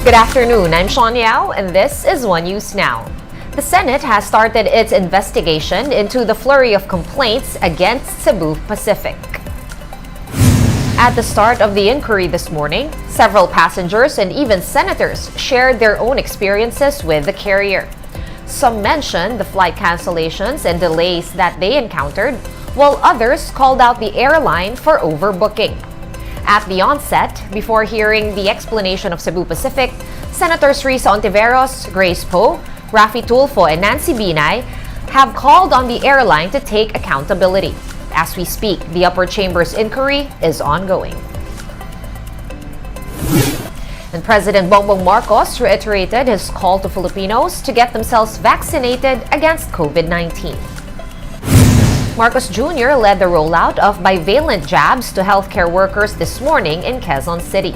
Good afternoon, I'm Sean Yao, and this is One News Now. The Senate has started its investigation into the flurry of complaints against Cebu Pacific. At the start of the inquiry this morning, several passengers and even senators shared their own experiences with the carrier. Some mentioned the flight cancellations and delays that they encountered, while others called out the airline for overbooking. At the onset, before hearing the explanation of Cebu Pacific, Senators Risa Ontiveros, Grace Poe, Raffy Tulfo, and Nancy Binay have called on the airline to take accountability. As we speak, the upper chamber's inquiry is ongoing. And President Bongbong Marcos reiterated his call to Filipinos to get themselves vaccinated against COVID-19. Marcos Jr. led the rollout of bivalent jabs to healthcare workers this morning in Quezon City.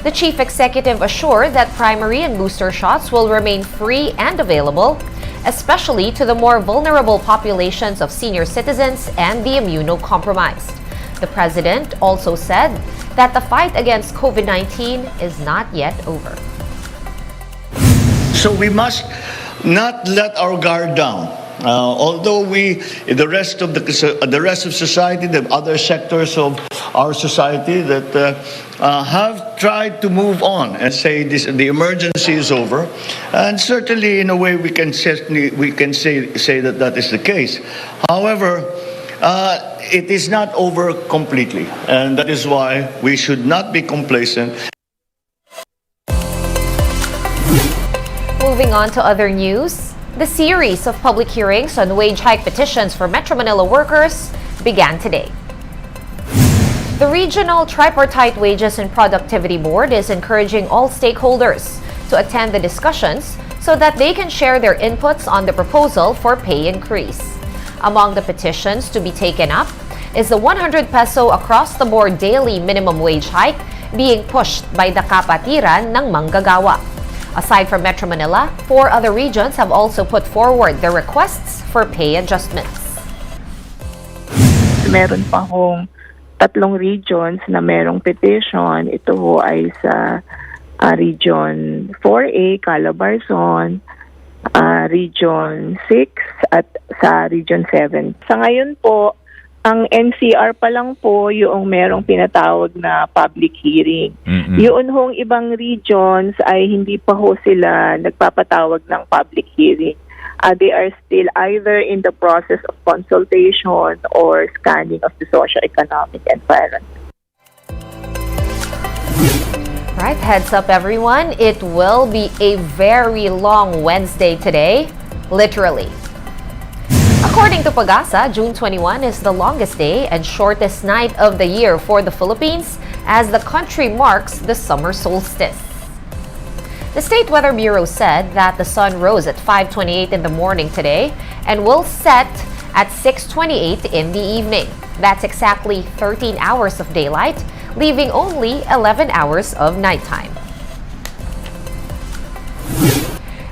The chief executive assured that primary and booster shots will remain free and available, especially to the more vulnerable populations of senior citizens and the immunocompromised. The president also said that the fight against COVID-19 is not yet over. So we must not let our guard down. Although the rest of society, the other sectors of our society that have tried to move on and say the emergency is over, and certainly in a way we can say that is the case. However, it is not over completely, and that is why we should not be complacent. Moving on to other news, the series of public hearings on wage hike petitions for Metro Manila workers began today. The Regional Tripartite Wages and Productivity Board is encouraging all stakeholders to attend the discussions so that they can share their inputs on the proposal for pay increase. Among the petitions to be taken up is the 100 peso across-the-board daily minimum wage hike being pushed by the kapatiran ng manggagawa. Aside from Metro Manila, 4 other regions have also put forward their requests for pay adjustments. Meron pa hong 3 regions na merong petition. Ito ho ay sa Region 4A, Calabarzon, Region 6 at sa Region 7. Sa ngayon po, ang NCR pa lang po yung merong pinatawag na public hearing. Yun hong ibang regions ay hindi pa ho sila nagpapatawag ng public hearing. They are still either in the process of consultation or scanning of the socio-economic environment. Right, heads up everyone, it will be a very long Wednesday today, literally. According to Pagasa, June 21 is the longest day and shortest night of the year for the Philippines as the country marks the summer solstice. The State Weather Bureau said that the sun rose at 5:28 in the morning today and will set at 6:28 in the evening. That's exactly 13 hours of daylight, leaving only 11 hours of nighttime.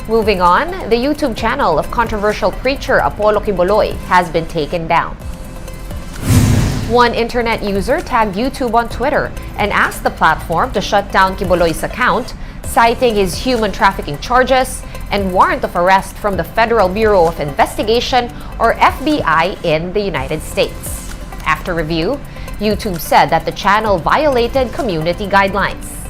Moving on, the YouTube channel of controversial preacher Apollo Quiboloy has been taken down. One internet user tagged YouTube on Twitter and asked the platform to shut down Quiboloy's account, citing his human trafficking charges and warrant of arrest from the Federal Bureau of Investigation, or FBI, in the United States. After review, YouTube said that the channel violated community guidelines.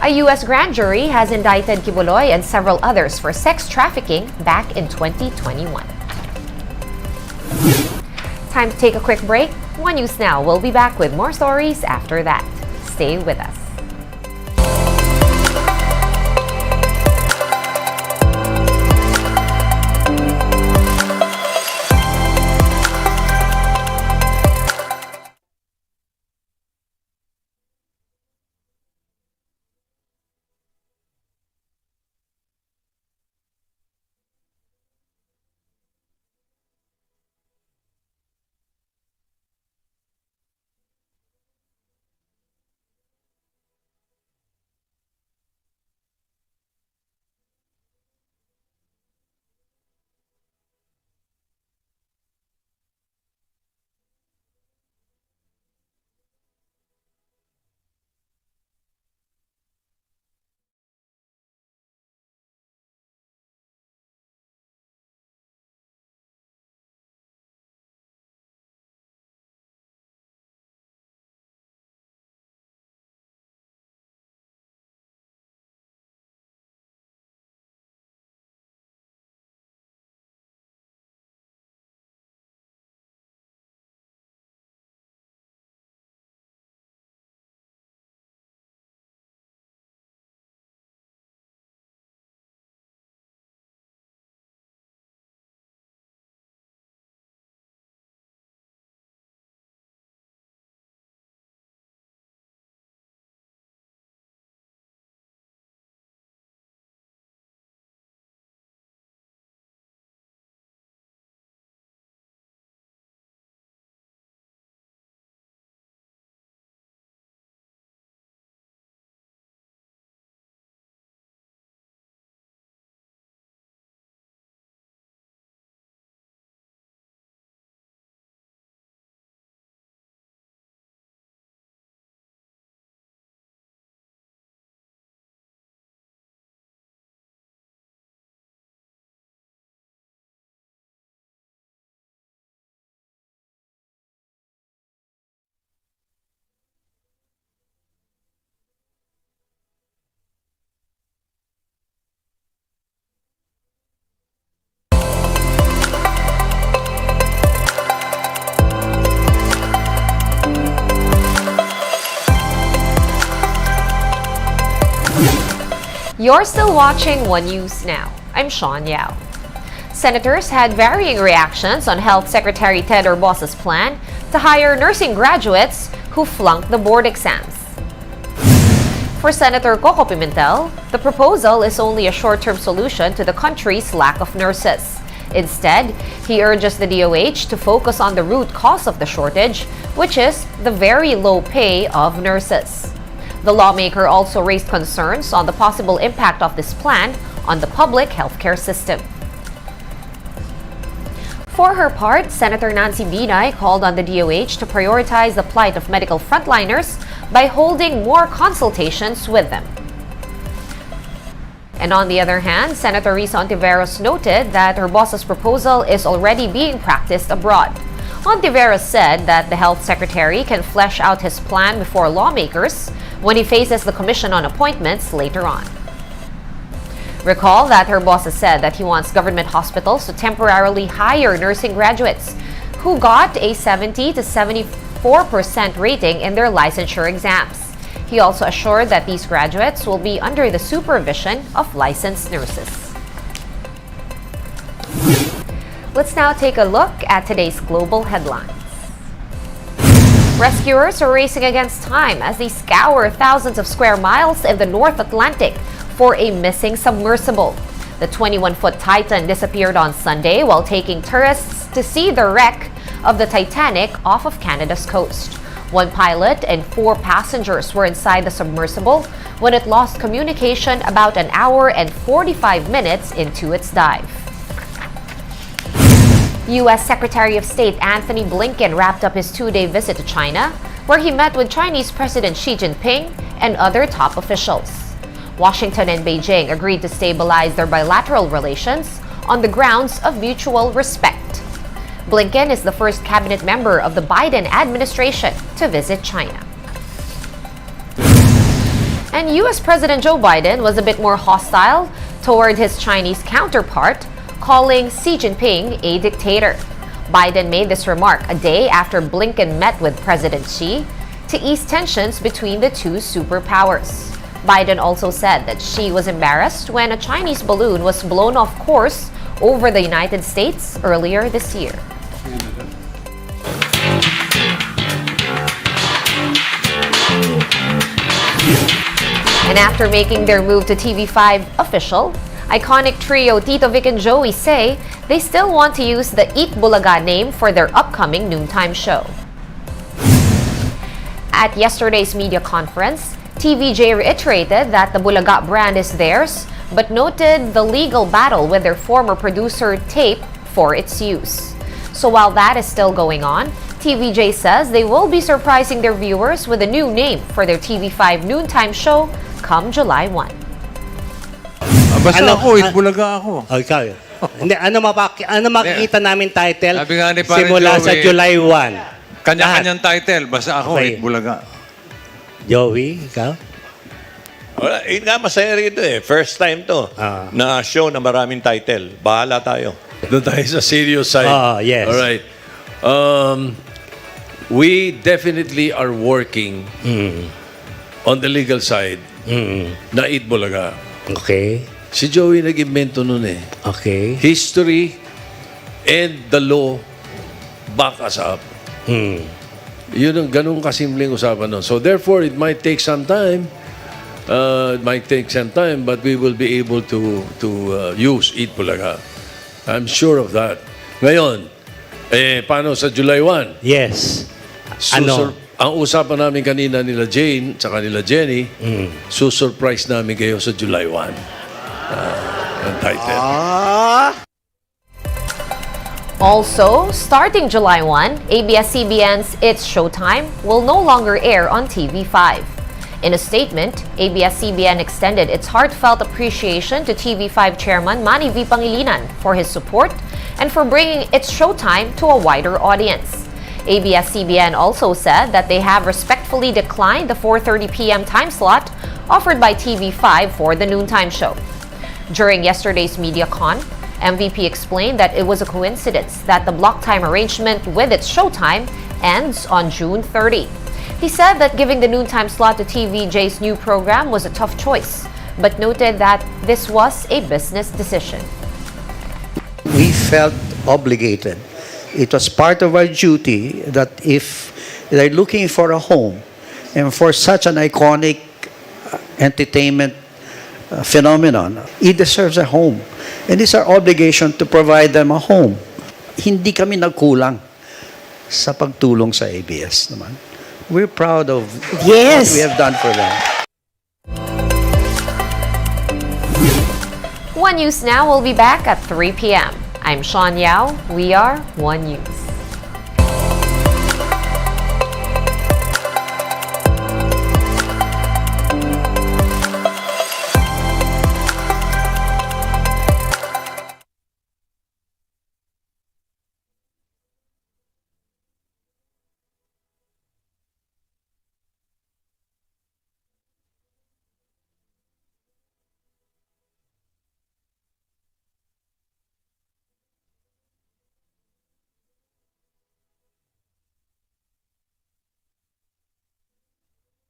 A U.S. grand jury has indicted Quiboloy and several others for sex trafficking back in 2021. Time to take a quick break. One News Now will be back with more stories after that. Stay with us. You're still watching One News Now. I'm Sean Yao. Senators had varying reactions on Health Secretary Ted Urbos's plan to hire nursing graduates who flunked the board exams. For Senator Coco Pimentel, the proposal is only a short-term solution to the country's lack of nurses. Instead, he urges the DOH to focus on the root cause of the shortage, which is the very low pay of nurses. The lawmaker also raised concerns on the possible impact of this plan on the public healthcare system. For her part, Senator Nancy Binay called on the DOH to prioritize the plight of medical frontliners by holding more consultations with them. And on the other hand, Senator Risa Ontiveros noted that Urbos's proposal is already being practiced abroad. Ontiveros said that the health secretary can flesh out his plan before lawmakers when he faces the Commission on Appointments later on. Recall that Urbos said that he wants government hospitals to temporarily hire nursing graduates who got a 70 to 74% rating in their licensure exams. He also assured that these graduates will be under the supervision of licensed nurses. Let's now take a look at today's global headlines. Rescuers are racing against time as they scour thousands of square miles in the North Atlantic for a missing submersible. The 21-foot Titan disappeared on Sunday while taking tourists to see the wreck of the Titanic off of Canada's coast. One pilot and 4 passengers were inside the submersible when it lost communication about an hour and 45 minutes into its dive. U.S. Secretary of State Anthony Blinken wrapped up his 2-day visit to China, where he met with Chinese President Xi Jinping and other top officials. Washington and Beijing agreed to stabilize their bilateral relations on the grounds of mutual respect. Blinken is the first cabinet member of the Biden administration to visit China. And U.S. President Joe Biden was a bit more hostile toward his Chinese counterpart, calling Xi Jinping a dictator. Biden made this remark a day after Blinken met with President Xi to ease tensions between the two superpowers. Biden also said that Xi was embarrassed when a Chinese balloon was blown off course over the United States earlier this year. And after making their move to TV5 official, iconic trio Tito, Vic, and Joey say they still want to use the Eat Bulaga name for their upcoming noontime show. At yesterday's media conference, TVJ reiterated that the Bulaga brand is theirs, but noted the legal battle with their former producer Tape for its use. So while that is still going on, TVJ says they will be surprising their viewers with a new name for their TV5 noontime show come July 1. Basta ako, Itbulaga ako. Oh, ikaw yun. Hindi, ano makikita namin title Sabi nga ni Pare simula sa Joey, July 1? Kanya-kanyang title. Basta ako, Okay. Itbulaga. Joey, ikaw? Wala, yun nga masaya rito eh. First time to na show na maraming title. Bahala tayo. Doon tayo sa serious side. Yes. All right. We definitely are working on the legal side na Itbulaga. Okay. Si Joey nag-invento nun eh. Okay. History and the law back us up. Yun ang ganun kasimpleng usapan nun. So therefore, it might take some time. But we will be able to use Itbulaga. I'm sure of that. Ngayon, paano sa July 1? Yes. Ano? Ang usapan namin kanina nila Jane tsaka nila Jenny, susurprise namin kayo sa July 1. Ang title. Also, starting July 1, ABS-CBN's It's Showtime will no longer air on TV5. In a statement, ABS-CBN extended its heartfelt appreciation to TV5 chairman Manny V. Pangilinan for his support and for bringing It's Showtime to a wider audience. ABS-CBN also said that they have respectfully declined the 4:30 p.m. time slot offered by TV5 for the noontime show. During yesterday's MediaCon, MVP explained that it was a coincidence that the block time arrangement with It's Showtime ends on June 30. He said that giving the noontime slot to TVJ's new program was a tough choice, but noted that this was a business decision. We felt obligated. It was part of our duty that if they're looking for a home and for such an iconic entertainment phenomenon, it deserves a home. And it's our obligation to provide them a home. Hindi kami nagkulang sa pagtulong sa ABS naman. We're proud of what we have done for them. One News Now will be back at 3 p.m. I'm Sean Yao. We are One News.